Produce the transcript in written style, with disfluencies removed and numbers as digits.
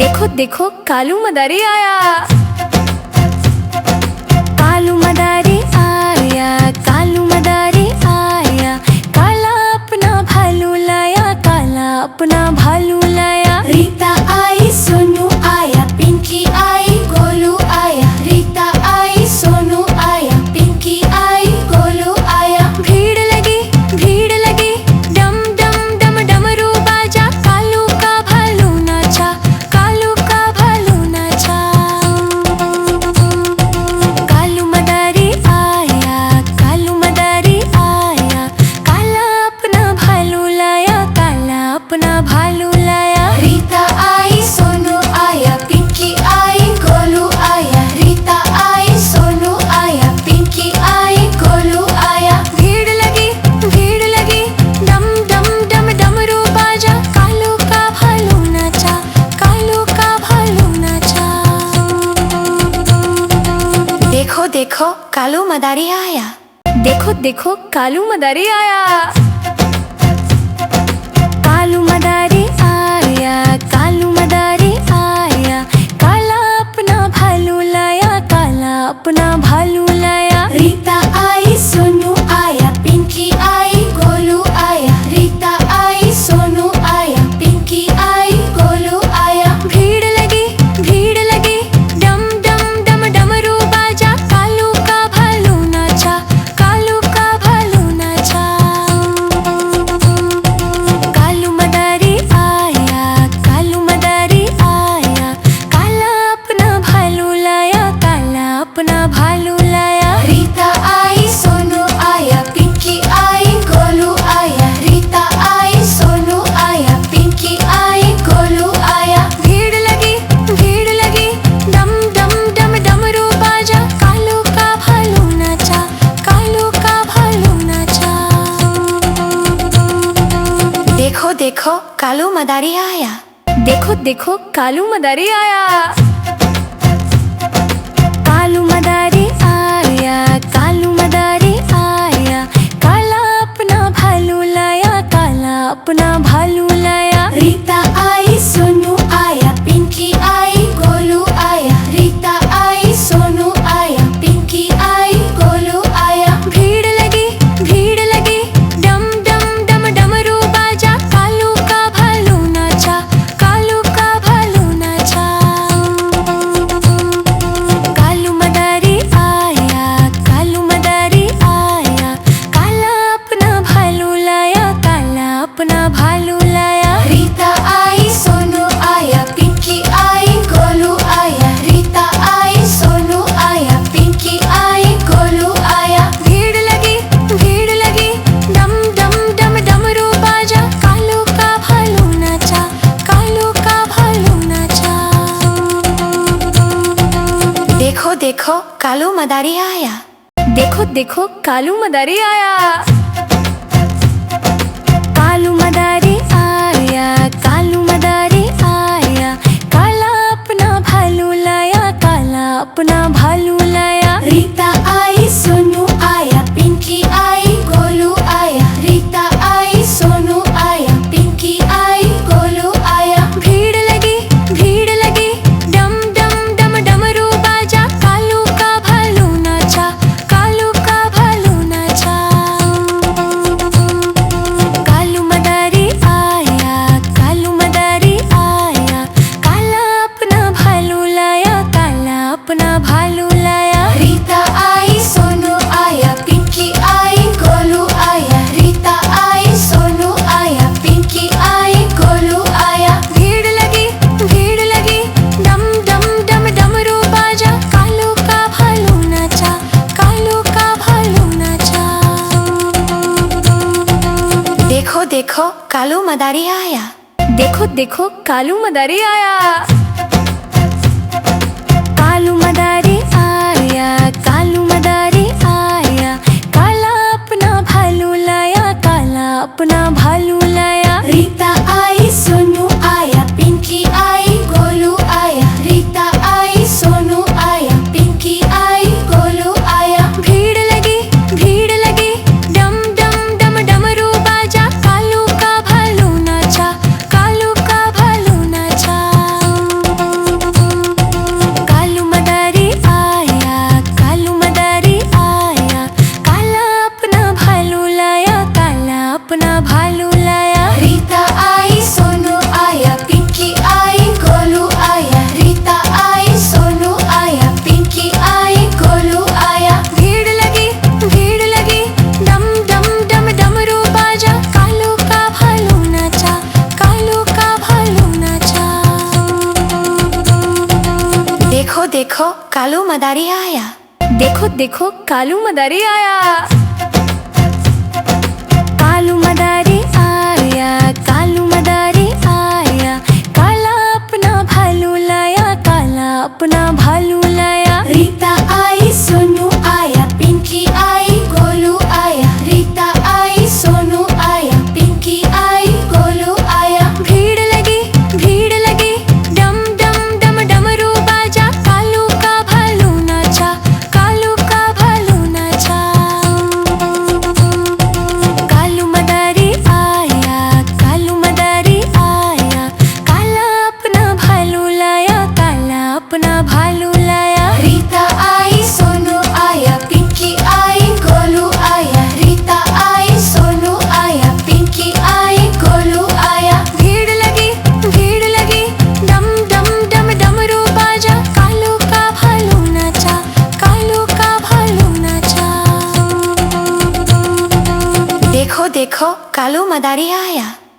देखो देखो कालू मदारी आया। कालू मदारी आया, कालू मदारी आया। काला अपना भालू लाया, काला अपना भालू लाया। रीता आई, सोनू आया, पिंकी आई, गोलू आया। रीता आई, सोनू आया, पिंकी आई, गोलू आया। भीड़ लगी डम डम डम डमरू बाजा। कालू का भालू नाचा, कालू का भालू नाचा। कालू मदारी आया, कालू मदारी आया। काला अपना भालू लाया, काला अपना भालू लाया। रीता आई, सोनू आया, पिंकी आई, गोलू आया। रीता आई, सोनू आया, पिंकी आई, गोलू आया। भीड़ लगी डम डम डम डमरू बाजा। कालू का भालू नाचा, कालू का भालू नाचा। देखो देखो कालू मदारी आया। देखो देखो कालू मदारी आया। कालू मदारी आया, कालू मदारी आया। काला अपना भालू लाया, काला अपना भालू लाया। रीता आई, सोनू आया, पिंकी आई, गोलू आया। रीता आई, सोनू आया, पिंकी आई, गोलू आया। भीड़ लगी डम डम डम डमरू बाजा। कालू का भालू नाचा, कालू का भालू नाचा। कालू मदारी आया, कालू मदारी आया। काला अपना भालू लाया, काला अपना भालू लाया। रीता आई, सोनू आया, पिंकी आई, गोलू आया। रीता आई, सोनू आया, पिंकी आई, गोलू आया। भीड़ लगी डम डम डम डमरू बाजा। कालू का भालू नाचा, कालू का भालू नाचा। देखो देखो कालू मदारी आया। देखो देखो कालू मदारी आया। कालू मदारी आया, कालू मदारी आया। काला अपना भालू लाया, काला अपना भालू लाया। रीता आई, सोनू आया, पिंकी आई, गोलू आया। रीता आई, सोनू आया, पिंकी आई, गोलू आया। भीड़ लगी डम डम डम डमरू बाजा। कालू का भालू नाचा, कालू का भालू नाचा। कालू मदारी आया, कालू मदारी आया। काला अपना भालू लाया, काला अपना भालू लाया। रीता आई, सोनू आया, पिंकी आई, गोलू आया। रीता आई, सोनू आया, पिंकी आई, गोलू आया। भीड़ लगी डम डम डम डमरू बाजा। कालू का भालू नाचा, कालू का भालू नाचा। देखो देखो कालू मदारी आया। देखो देखो कालू मदारी आया। कालू मदारी आया, कालू मदारी आया। काला अपना भालू लाया, काला अपना भालू लाया। रीता आई, सोनू आया, पिंकी आई, गोलू आया। रीता आई, सोनू आया, पिंकी आई, गोलू आया। भीड़ लगी डम डम डम डमरू बाजा। कालू का भालू नाचा, कालू का भालू नाचा। कालू मदारी आया, कालू मदारी आया। काला अपना भालू लाया, काला अपना भालू लाया। रीता आई, सोनू आया, पिंकी आई, गोलू आया। रीता आई, सोनू आया, पिंकी आई, गोलू आया। भीड़ लगी डम डम डम डमरू बाजा। कालू का भालू नाचा, कालू का भालू नाचा। देखो देखो कालू मदारी आया। देखो देखो कालू मदारी आया। कालू मदारी आया, कालू मदारी आया। काला अपना भालू लाया, काला अपना भालू लाया। रीता आई, सोनू आया, पिंकी आई, गोलू आया। रीता आई, सोनू आया, पिंकी आई, गोलू आया। भीड़ लगी डम डम डम डमरू बाजा। कालू का भालू नाचा, कालू का भालू नाचा। देखो देखो कालू मदारी आया। देखो देखो कालू मदारी आया। कालू मदारी आया, कालू मदारी आया, काला अपना भालू लाया, काला अपना भालू लाया। रीता आई, सोनू आया, पिंकी आई, गोलू आया। रीता आई, सोनू आया, पिंकी आई, गोलू आया। भीड़ लगी, डम डम डम डमरू बाजा, कालू का भालू नाचा, कालू का भालू नाचा। कालू मदारी आया, कालू मदारी आया, काला अपना भालू लाया, काला अपना भालू लाया। रीता आई, सोनू आया, पिंकी आई, गोलू आया। रीता आई, सोनू आया, पिंकी आई, गोलू आया। भीड़ लगी, डम डम डम डमरू बाजा, कालू का भालू नाचा, कालू का भालू नाचा। देखो देखो कालू मदारी आया।